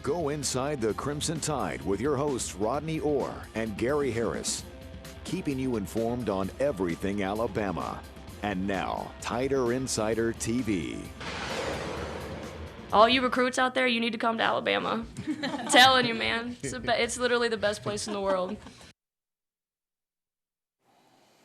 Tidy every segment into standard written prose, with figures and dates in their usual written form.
Go inside the Crimson Tide with your hosts Rodney Orr and Gary Harris, keeping you informed on everything Alabama. And now, Tider Insider TV. All you recruits out there, you need to come to Alabama. I'm telling you, man. It's literally the best place in the world.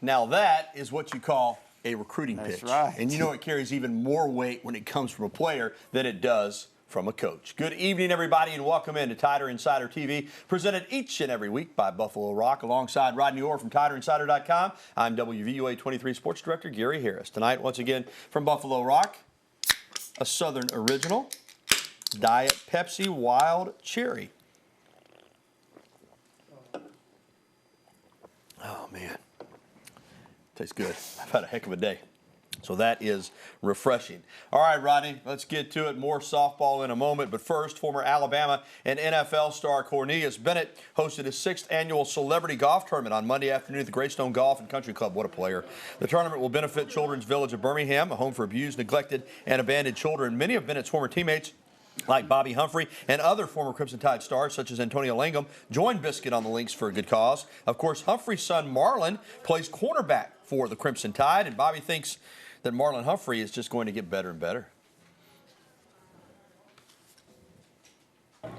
Now that is what you call a recruiting pitch. That's right. And you know it carries even more weight when it comes from a player than it does from a coach. Good evening, everybody, and welcome into Tider Insider TV, presented each and every week by Buffalo Rock, alongside Rodney Orr from TiderInsider.com. I'm WVUA 23 Sports Director Gary Harris. Tonight, once again, from Buffalo Rock, a Southern Original, Diet Pepsi Wild Cherry. Oh, man. Tastes good. I've had a heck of a day. So that is refreshing. All right, Rodney, let's get to it. More softball in a moment. But first, former Alabama and NFL star Cornelius Bennett hosted his 6th annual celebrity golf tournament on Monday afternoon at the Greystone Golf and Country Club. What a player. The tournament will benefit Children's Village of Birmingham, a home for abused, neglected, and abandoned children. Many of Bennett's former teammates, like Bobby Humphrey and other former Crimson Tide stars such as Antonio Langham, joined Biscuit on the links for a good cause. Of course, Humphrey's son Marlon plays cornerback for the Crimson Tide, and Bobby thinks that Marlon Humphrey is just going to get better and better.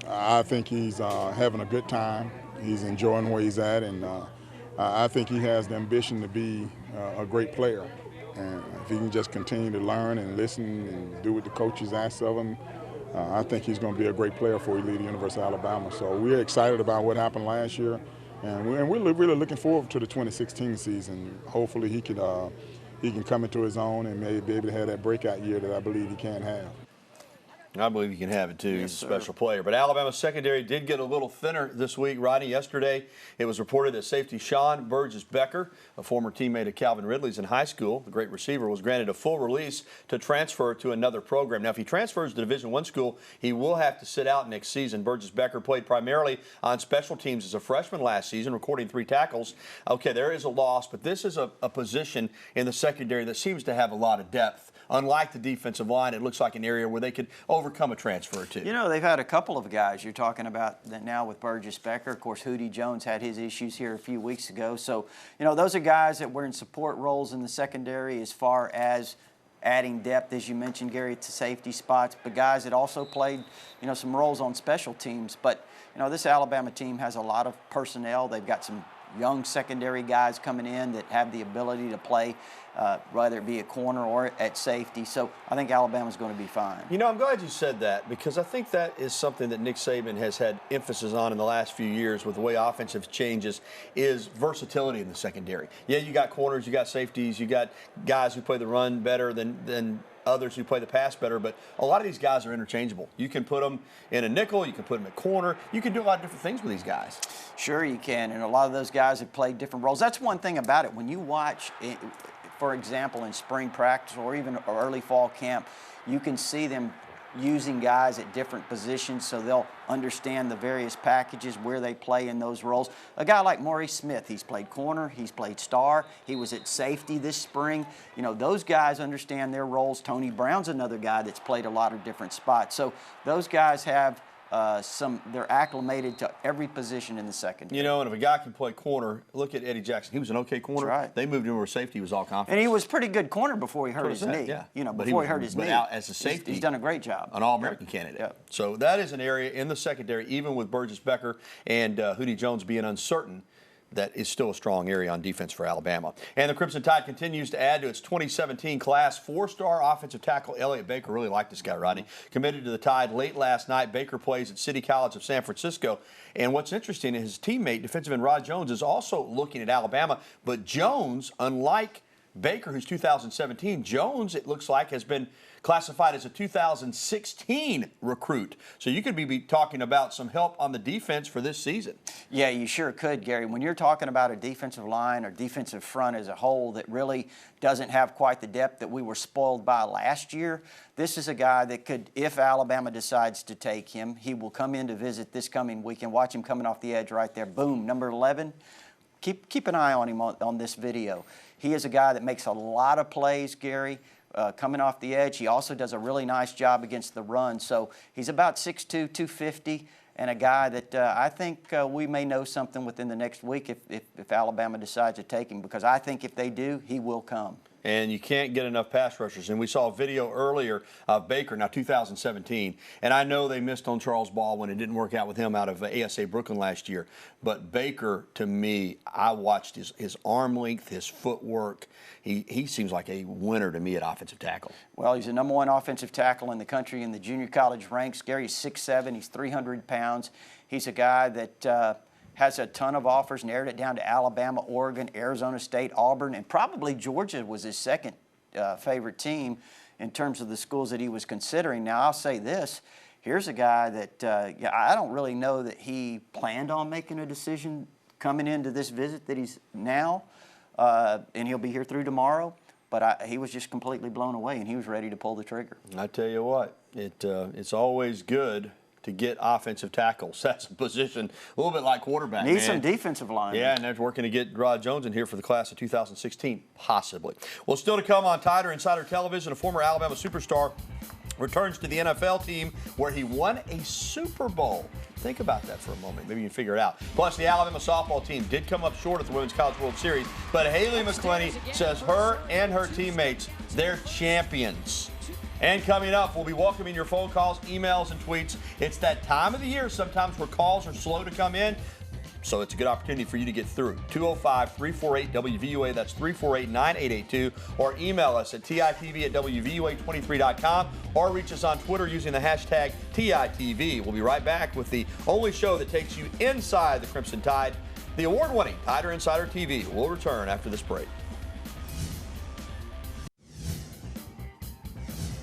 I think he's having a good time. He's enjoying where he's at, and I think he has the ambition to be a great player. And if he can just continue to learn and listen and do what the coaches ask of him, I think he's going to be a great player for Elite University of Alabama. So we're excited about what happened last year, and we're really looking forward to the 2016 season. Hopefully he can come into his own and maybe be able to have that breakout year that I believe he can have. I believe he can have it, too. Yes, he's a special player. But Alabama's secondary did get a little thinner this week, Rodney. Yesterday, it was reported that safety Sean Burgess-Becker, a former teammate of Calvin Ridley's in high school, the great receiver, was granted a full release to transfer to another program. Now, if he transfers to Division I school, he will have to sit out next season. Burgess-Becker played primarily on special teams as a freshman last season, recording 3 tackles. Okay, there is a loss, but this is a position in the secondary that seems to have a lot of depth. Unlike the defensive line, it looks like an area where they could overcome a transfer or two. You know, they've had a couple of guys. You're talking about that now with Burgess-Becker. Of course, Hootie Jones had his issues here a few weeks ago. So, you know, those are guys that were in support roles in the secondary as far as adding depth, as you mentioned, Gary, to safety spots, but guys that also played, you know, some roles on special teams. But, you know, this Alabama team has a lot of personnel. They've got some young secondary guys coming in that have the ability to play, whether it be a corner or at safety. So I think Alabama's going to be fine. You know, I'm glad you said that, because I think that is something that Nick Saban has had emphasis on in the last few years with the way offensive changes is versatility in the secondary. Yeah, you got corners, you got safeties, you got guys who play the run better than others who play the pass better, but a lot of these guys are interchangeable. You can put them in a nickel, you can put them at corner, you can do a lot of different things with these guys. Sure you can, and a lot of those guys have played different roles. That's one thing about it. When you watch, for example, in spring practice or even early fall camp, you can see them using guys at different positions so they'll understand the various packages where they play in those roles. A guy like Maurice Smith, he's played corner, he's played star, he was at safety this spring. You know, those guys understand their roles. Tony Brown's another guy that's played a lot of different spots. So those guys have they're acclimated to every position in the secondary. You know, and if a guy can play corner, look at Eddie Jackson. He was an okay corner. That's right. They moved him over safety. He was all confident. And he was pretty good corner before he hurt his knee. Yeah. You know, but before he hurt his knee. Out as a safety, he's done a great job. An All-American candidate. Yeah. So that is an area in the secondary, even with Burgess-Becker and Hootie Jones being uncertain, that is still a strong area on defense for Alabama. And the Crimson Tide continues to add to its 2017 class. 4-star offensive tackle Elliott Baker, really like this guy, Rodney, committed to the Tide late last night. Baker plays at City College of San Francisco. And what's interesting is his teammate, defensive end Rod Jones, is also looking at Alabama. But Jones, unlike Baker, who's 2017, Jones, it looks like, has been classified as a 2016 recruit. So you could be talking about some help on the defense for this season. Yeah, you sure could, Gary. When you're talking about a defensive line or defensive front as a whole that really doesn't have quite the depth that we were spoiled by last year, this is a guy that could, if Alabama decides to take him, he will come in to visit this coming weekend. Watch him coming off the edge right there. Boom, number 11. Keep an eye on him on this video. He is a guy that makes a lot of plays, Gary. coming off the edge. He also does a really nice job against the run. So he's about 6'2", 250, and a guy that I think we may know something within the next week if Alabama decides to take him, because I think if they do, he will come. And you can't get enough pass rushers. And we saw a video earlier of Baker, now 2017. And I know they missed on Charles Baldwin. It didn't work out with him out of ASA Brooklyn last year. But Baker, to me, I watched his arm length, his footwork. He seems like a winner to me at offensive tackle. Well, he's the #1 offensive tackle in the country in the junior college ranks. Gary's 6'7", he's 300 pounds. He's a guy that has a ton of offers, narrowed it down to Alabama, Oregon, Arizona State, Auburn, and probably Georgia was his second favorite team in terms of the schools that he was considering. Now, I'll say this. Here's a guy that I don't really know that he planned on making a decision coming into this visit that he's now, and he'll be here through tomorrow. But he was just completely blown away, and he was ready to pull the trigger. I tell you what, it's always good to get offensive tackles. That's a position a little bit like quarterback. Need some defensive line. Yeah, and they're working to get Rod Jones in here for the class of 2016, possibly. Well, still to come on Tider Insider Television, a former Alabama superstar returns to the NFL team where he won a Super Bowl. Think about that for a moment. Maybe you can figure it out. Plus, the Alabama softball team did come up short at the Women's College World Series, but Haley McClenny says her and her teammates, they're champions. And coming up, we'll be welcoming your phone calls, emails, and tweets. It's that time of the year sometimes where calls are slow to come in, so it's a good opportunity for you to get through. 205-348-WVUA, that's 348-9882, or email us at TITV@WVUA23.com, or reach us on Twitter using the hashtag TITV. We'll be right back with the only show that takes you inside the Crimson Tide, the award-winning Tider Insider TV. We'll return after this break.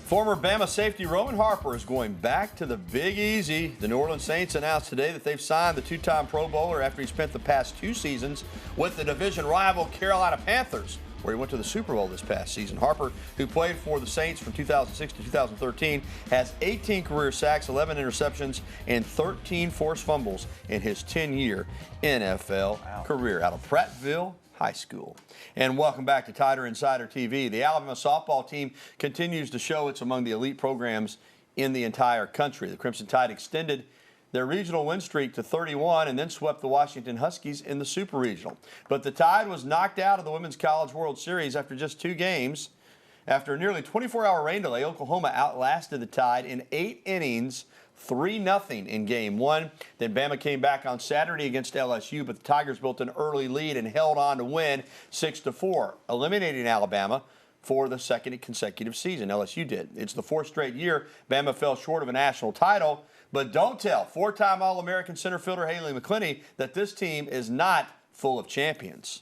Former Bama safety Roman Harper is going back to the Big Easy. The New Orleans Saints announced today that they've signed the two-time Pro Bowler after he spent the past 2 seasons with the division rival Carolina Panthers, where he went to the Super Bowl this past season. Harper, who played for the Saints from 2006 to 2013, has 18 career sacks, 11 interceptions, and 13 forced fumbles in his 10-year NFL career out of Prattville High School. And welcome back to Tider Insider TV. The Alabama softball team continues to show it's among the elite programs in the entire country. The Crimson Tide extended their regional win streak to 31 and then swept the Washington Huskies in the Super Regional. But the Tide was knocked out of the Women's College World Series after just 2 games. After a nearly 24-hour rain delay, Oklahoma outlasted the Tide in 8 innings, 3-0 in Game 1. Then Bama came back on Saturday against LSU, but the Tigers built an early lead and held on to win 6-4, eliminating Alabama for the second consecutive season. LSU did. It's the 4th straight year Bama fell short of a national title, but don't tell 4-time All-American center fielder Haley McClenny that this team is not full of champions.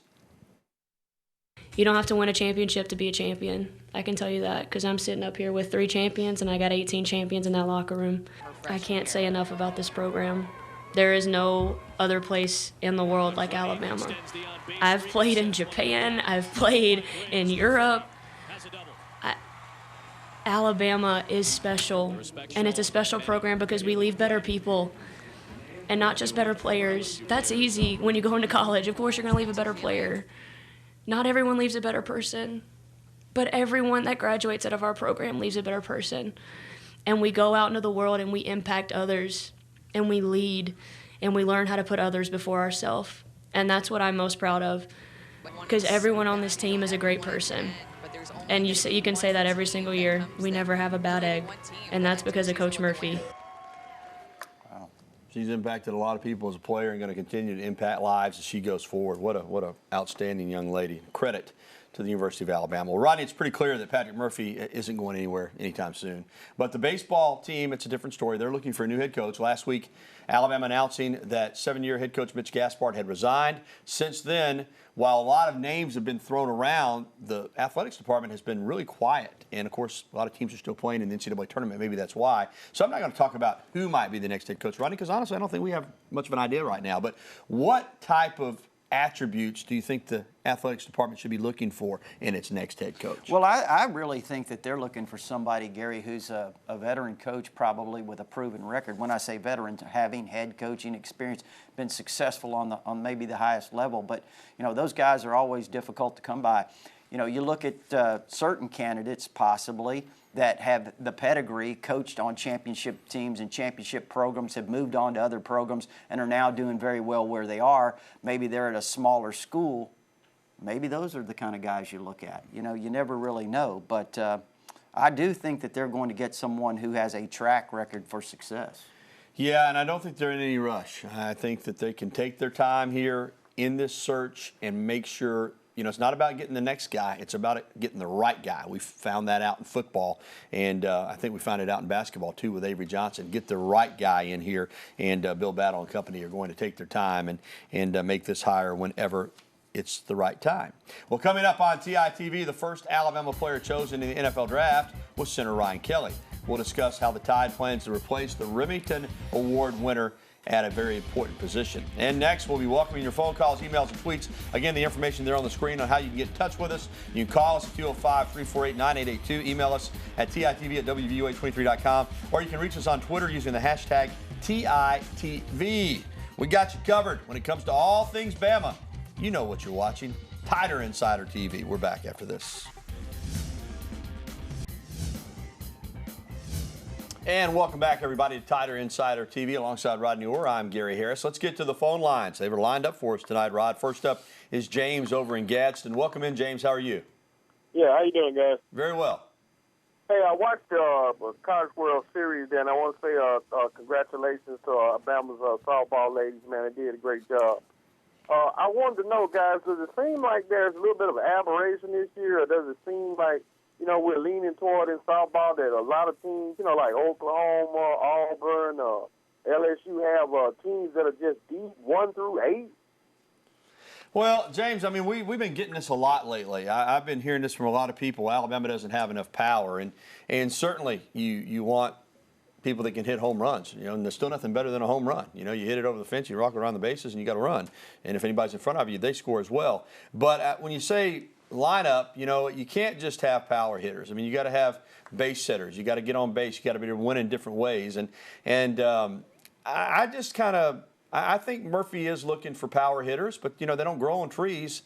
You don't have to win a championship to be a champion. I can tell you that, because I'm sitting up here with 3 champions and I got 18 champions in that locker room. I can't say enough about this program. There is no other place in the world like Alabama. I've played in Japan. I've played in Europe. Alabama is special, and it's a special program because we leave better people and not just better players. That's easy when you go into college. Of course, you're going to leave a better player. Not everyone leaves a better person, but everyone that graduates out of our program leaves a better person. And we go out into the world and we impact others, and we lead, and we learn how to put others before ourselves. And that's what I'm most proud of, because everyone on this team is a great person. And you can say that every single year. We never have a bad egg, and that's because of Coach Murphy. Wow. She's impacted a lot of people as a player and going to continue to impact lives as she goes forward. What a outstanding young lady. Credit to the University of Alabama. Well, Rodney, it's pretty clear that Patrick Murphy isn't going anywhere anytime soon. But the baseball team, it's a different story. They're looking for a new head coach. Last week, Alabama announcing that 7-year head coach Mitch Gaspard had resigned. Since then, while a lot of names have been thrown around, the athletics department has been really quiet. And, of course, a lot of teams are still playing in the NCAA tournament. Maybe that's why. So I'm not going to talk about who might be the next head coach, Rodney, because honestly, I don't think we have much of an idea right now. But what type of attributes do you think the athletics department should be looking for in its next head coach? Well, I really think that they're looking for somebody, Gary, who's a veteran coach, probably with a proven record. When I say veteran, having head coaching experience, been successful on maybe the highest level. But, you know, those guys are always difficult to come by. you look at certain candidates possibly that have the pedigree, coached on championship teams and championship programs, have moved on to other programs and are now doing very well where they are. Maybe they're at a smaller school. Maybe those are the kind of guys you look at. You never really know. But I do think that they're going to get someone who has a track record for success. Yeah, and I don't think they're in any rush. I think that they can take their time here in this search and make sure, it's not about getting the next guy. It's about getting the right guy. We found that out in football, and I think we found it out in basketball, too, with Avery Johnson. Get the right guy in here, and Bill Battle and company are going to take their time and make this hire whenever it's the right time. Well, coming up on TITV, the first Alabama player chosen in the NFL draft was center Ryan Kelly. We'll discuss how the Tide plans to replace the Remington Award winner at a very important position. And next, we'll be welcoming your phone calls, emails, and tweets. Again, the information there on the screen on how you can get in touch with us. You can call us at 205-348-9882. Email us at TITV@WVUA23.com. Or you can reach us on Twitter using the hashtag TITV. We got you covered when it comes to all things Bama. You know what you're watching. Tider Insider TV. We're back after this. And welcome back, everybody, to Tider Insider TV alongside Rodney Orr. I'm Gary Harris. Let's get to the phone lines. They were lined up for us tonight, Rod. First up is James over in Gadsden. Welcome in, James. How are you? Yeah, how you doing, guys? Very well. Hey, I watched the College World Series, and I want to say congratulations to Alabama's softball ladies, man. They did a great job. I wanted to know, guys, does it seem like there's a little bit of aberration this year, or does it seem like, we're leaning toward in softball that a lot of teams, like Oklahoma, Auburn, LSU have teams that are just deep 1 through 8? Well, James, I mean, we've been getting this a lot lately. I've been hearing this from a lot of people. Alabama doesn't have enough power, and certainly you want people that can hit home runs, and there's still nothing better than a home run. You hit it over the fence, you rock it around the bases, and you got to run. And if anybody's in front of you, they score as well. But when you say lineup, you can't just have power hitters. I mean, you got to have base setters. You got to get on base. You got to be able to win in different ways. And I just kind of I think Murphy is looking for power hitters, but they don't grow on trees.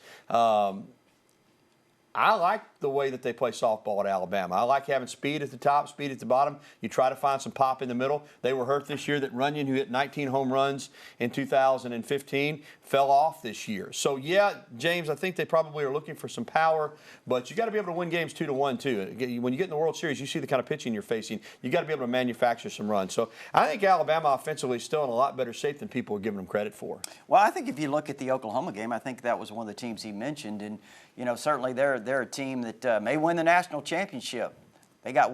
I like the way that they play softball at Alabama. I like having speed at the top, speed at the bottom. You try to find some pop in the middle. They were hurt this year that Runyon, who hit 19 home runs in 2015, fell off this year. So, yeah, James, I think they probably are looking for some power, but you got to be able to win games 2-1, too. When you get in the World Series, you see the kind of pitching you're facing. You got to be able to manufacture some runs. So I think Alabama offensively is still in a lot better shape than people are giving them credit for. Well, I think if you look at the Oklahoma game, I think that was one of the teams he mentioned, and certainly they're a team that may win the national championship. They got,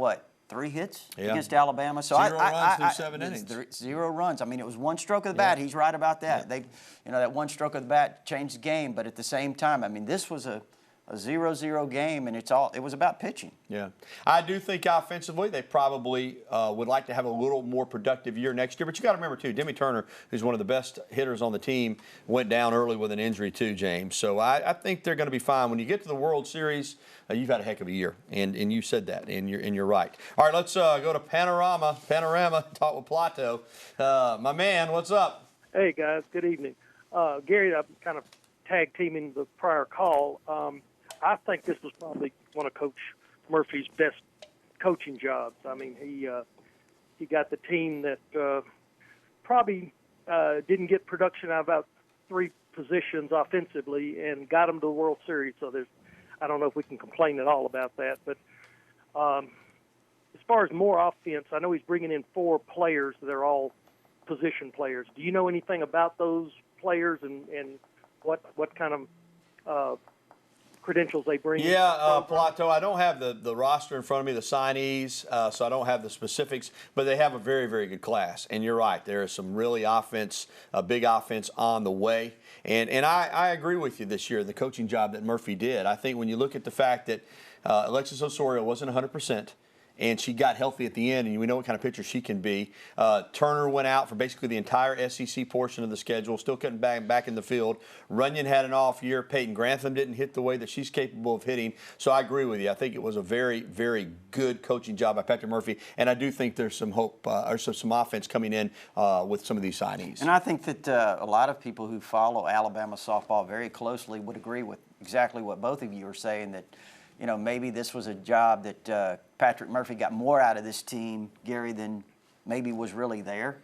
3 hits against Alabama? So 0 runs through 7 innings. 0 runs. I mean, it was one stroke of the bat. He's right about that. They, that one stroke of the bat changed the game. But at the same time, I mean, this was a 0-0 game, and it was about pitching. Yeah. I do think offensively they probably would like to have a little more productive year next year. But you got to remember, too, Demi Turner, who's one of the best hitters on the team, went down early with an injury, too, James. So I think they're going to be fine. When you get to the World Series, you've had a heck of a year, and you said that, and you're right. All right, let's go to Panorama, talk with Plato. My man, what's up? Hey, guys, good evening. Gary, I'm kind of tag teaming the prior call. I think this was probably one of Coach Murphy's best coaching jobs. I mean, he got the team that probably didn't get production out of about 3 positions offensively and got them to the World Series. So I don't know if we can complain at all about that. But as far as more offense, I know he's bringing in 4 players that are all position players. Do you know anything about those players and what kind of credentials they bring? Yeah, Plato, I don't have the roster in front of me, the signees, so I don't have the specifics, but they have a very, very good class. And you're right, there is some really big offense on the way. And I agree with you this year, the coaching job that Murphy did. I think when you look at the fact that Alexis Osorio wasn't 100%, and she got healthy at the end, and we know what kind of pitcher she can be. Turner went out for basically the entire SEC portion of the schedule, still couldn't back in the field. Runyon had an off year. Peyton Grantham didn't hit the way that she's capable of hitting. So I agree with you. I think it was a very, very good coaching job by Patrick Murphy, and I do think there's some hope or some offense coming in with some of these signees. And I think that a lot of people who follow Alabama softball very closely would agree with exactly what both of you are saying, that, you know, maybe this was a job that Patrick Murphy got more out of this team, Gary, than maybe was really there,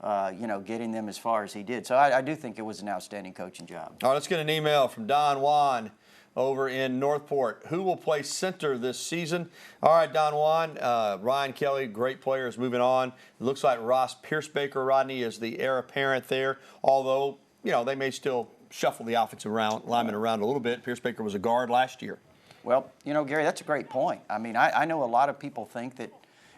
you know, getting them as far as he did. So I do think it was an outstanding coaching job. All right, let's get an email from Don Juan over in Northport. Who will play center this season? All right, Don Juan, Ryan Kelly, great player, is moving on. It looks like Ross Piercebaker, Rodney, is the heir apparent there, although, you know, they may still shuffle the offensive lineman around a little bit. Piercebaker was a guard last year. Well, you know, Gary, that's a great point. I mean, I know a lot of people think that,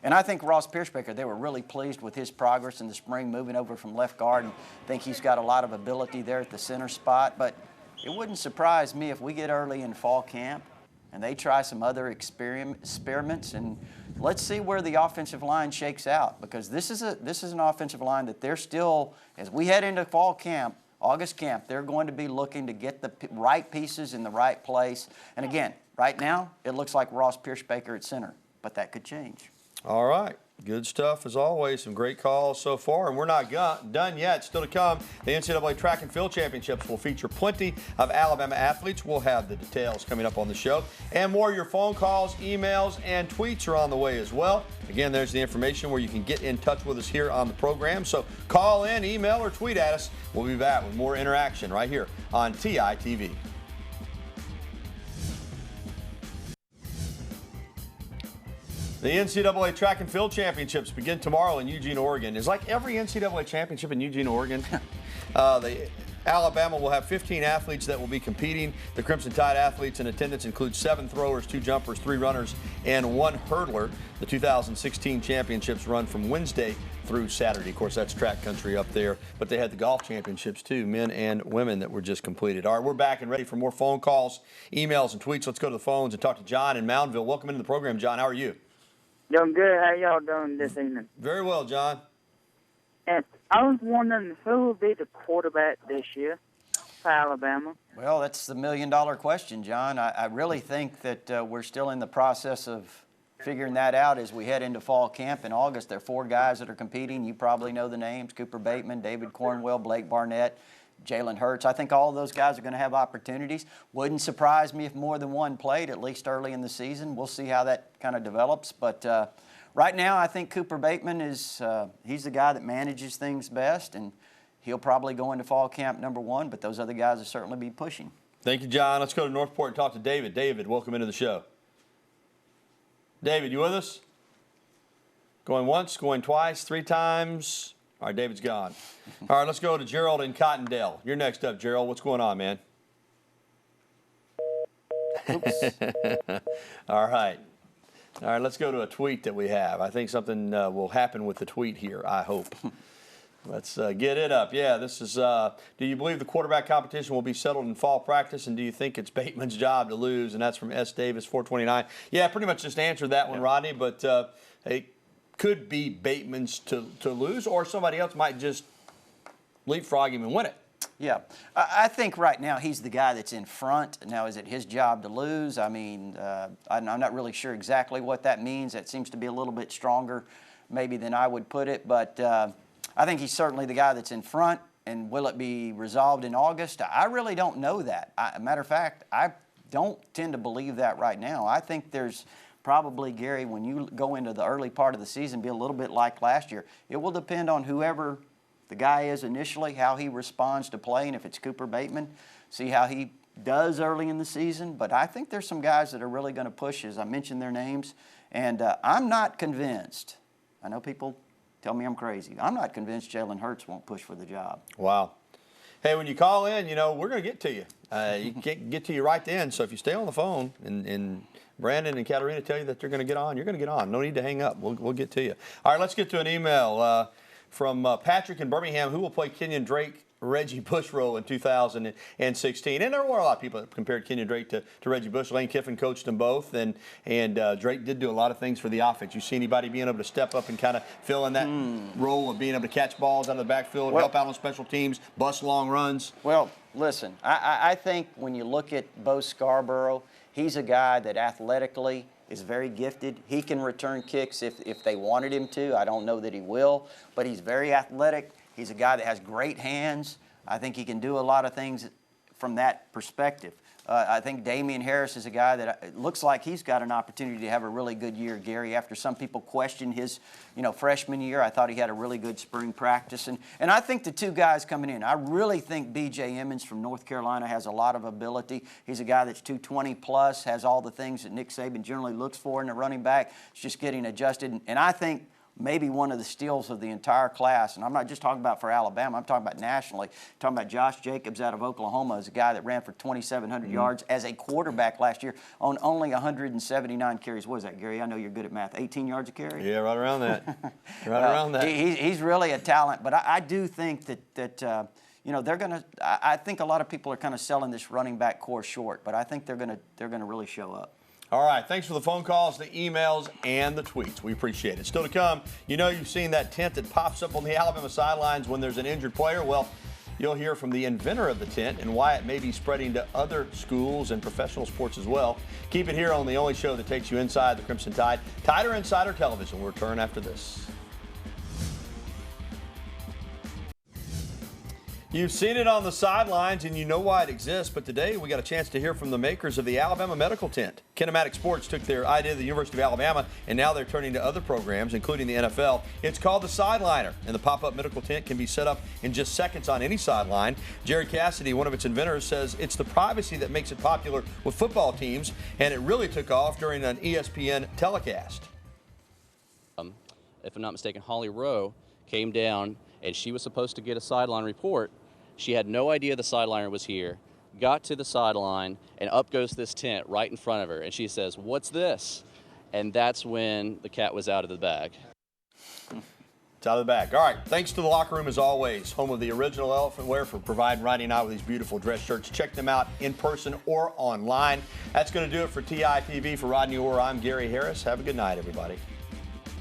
and I think Ross Piercebaker, they were really pleased with his progress in the spring, moving over from left guard, and think he's got a lot of ability there at the center spot. But it wouldn't surprise me if we get early in fall camp and they try some other experiments, and let's see where the offensive line shakes out, because this is an offensive line that they're still, as we head into fall camp, August camp, they're going to be looking to get the right pieces in the right place. And again, right now, it looks like Ross Piercebaker at center, but that could change. All right. Good stuff as always. Some great calls so far, and we're not done yet. Still to come, the NCAA Track and Field Championships will feature plenty of Alabama athletes. We'll have the details coming up on the show. And more, your phone calls, emails, and tweets are on the way as well. Again, there's the information where you can get in touch with us here on the program. So call in, email, or tweet at us. We'll be back with more interaction right here on TITV. The NCAA Track and Field Championships begin tomorrow in Eugene, Oregon. It's like every NCAA championship in Eugene, Oregon. Alabama will have 15 athletes that will be competing. The Crimson Tide athletes in attendance include 7 throwers, 2 jumpers, 3 runners, and 1 hurdler. The 2016 championships run from Wednesday through Saturday. Of course, that's track country up there. But they had the golf championships, too, men and women, that were just completed. All right, we're back and ready for more phone calls, emails, and tweets. Let's go to the phones and talk to John in Moundville. Welcome into the program, John. How are you? Doing good. How y'all doing this evening? Very well, John. And I was wondering who will be the quarterback this year for Alabama. Well, that's the million-dollar question, John. I really think that we're still in the process of figuring that out as we head into fall camp in August. There are 4 guys that are competing. You probably know the names: Cooper Bateman, David Cornwell, Blake Barnett, Jalen Hurts. I think all of those guys are going to have opportunities. Wouldn't surprise me if more than one played, at least early in the season. We'll see how that kind of develops. But right now, I think Cooper Bateman is he's the guy that manages things best, and he'll probably go into fall camp number 1, but those other guys will certainly be pushing. Thank you, John. Let's go to Northport and talk to David. David, welcome into the show. David, you with us? Going once, going twice, 3 times. All right, David's gone. All right, let's go to Gerald in Cottondale. You're next up, Gerald. What's going on, man? All right. All right, let's go to a tweet that we have. I think something will happen with the tweet here, I hope. Let's get it up. Yeah, this is, do you believe the quarterback competition will be settled in fall practice, and do you think it's Bateman's job to lose? And that's from S. Davis, 429. Yeah, pretty much just answered that one, Rodney, but hey, could be Bateman's to lose, or somebody else might just leapfrog him and win it. Yeah, I think right now he's the guy that's in front. Now, is it his job to lose? I mean, I'm not really sure exactly what that means. That seems to be a little bit stronger maybe than I would put it, but I think he's certainly the guy that's in front. And will it be resolved in August? I really don't know that. Matter of fact, I don't tend to believe that right now. I think there's probably, Gary, when you go into the early part of the season, be a little bit like last year. It will depend on whoever the guy is initially, how he responds to playing. If it's Cooper Bateman, see how he does early in the season. But I think there's some guys that are really going to push, as I mentioned their names. And I'm not convinced. I know people tell me I'm crazy. I'm not convinced Jalen Hurts won't push for the job. Wow. Hey, when you call in, you know, we're going to get to you. You can't get to you right then. So if you stay on the phone and Brandon and Katarina tell you that they're going to get on, you're going to get on. No need to hang up. We'll get to you. All right, let's get to an email from Patrick in Birmingham. Who will play Kenyon Drake, Reggie Bush role in 2016? And there were a lot of people that compared Kenyon Drake to Reggie Bush. Lane Kiffin coached them both, and Drake did do a lot of things for the offense. You see anybody being able to step up and kind of fill in that role of being able to catch balls out of the backfield, help out on special teams, bust long runs? Well, listen, I think when you look at Bo Scarborough, he's a guy that athletically is very gifted. He can return kicks if they wanted him to. I don't know that he will, but he's very athletic. He's a guy that has great hands. I think he can do a lot of things from that perspective. I think Damian Harris is a guy that it looks like he's got an opportunity to have a really good year, Gary. After some people questioned his, freshman year, I thought he had a really good spring practice. And I think the two guys coming in, I really think B.J. Emmons from North Carolina has a lot of ability. He's a guy that's 220 plus, has all the things that Nick Saban generally looks for in a running back. It's just getting adjusted. And I think maybe one of the steals of the entire class, and I'm not just talking about for Alabama, I'm talking about nationally. I'm talking about Josh Jacobs out of Oklahoma is a guy that ran for 2,700 yards as a quarterback last year on only 179 carries. What is that, Gary? I know you're good at math. 18 yards a carry? Yeah, right around that. Right around that. He's really a talent, but I do think that they're going to. I think a lot of people are kind of selling this running back core short, but I think they're going to really show up. All right, thanks for the phone calls, the emails, and the tweets. We appreciate it. Still to come, you've seen that tent that pops up on the Alabama sidelines when there's an injured player. Well, you'll hear from the inventor of the tent and why it may be spreading to other schools and professional sports as well. Keep it here on the only show that takes you inside the Crimson Tide. Tider Insider Television will return after this. You've seen it on the sidelines, and you know why it exists, but today we got a chance to hear from the makers of the Alabama Medical Tent. Kinematic Sports took their idea to the University of Alabama, and now they're turning to other programs, including the NFL. It's called the Sideliner, and the pop-up medical tent can be set up in just seconds on any sideline. Jerry Cassidy, one of its inventors, says it's the privacy that makes it popular with football teams, and it really took off during an ESPN telecast. If I'm not mistaken, Holly Rowe came down, and she was supposed to get a sideline report. She had no idea the sideliner was here, got to the sideline, and up goes this tent right in front of her. And she says, "What's this?" And that's when the cat was out of the bag. It's out of the bag. All right, thanks to the Locker Room as always, home of the original Elephant Wear, for providing Rodney Knott with these beautiful dress shirts. Check them out in person or online. That's going to do it for TITV. For Rodney Orr, I'm Gary Harris. Have a good night, everybody.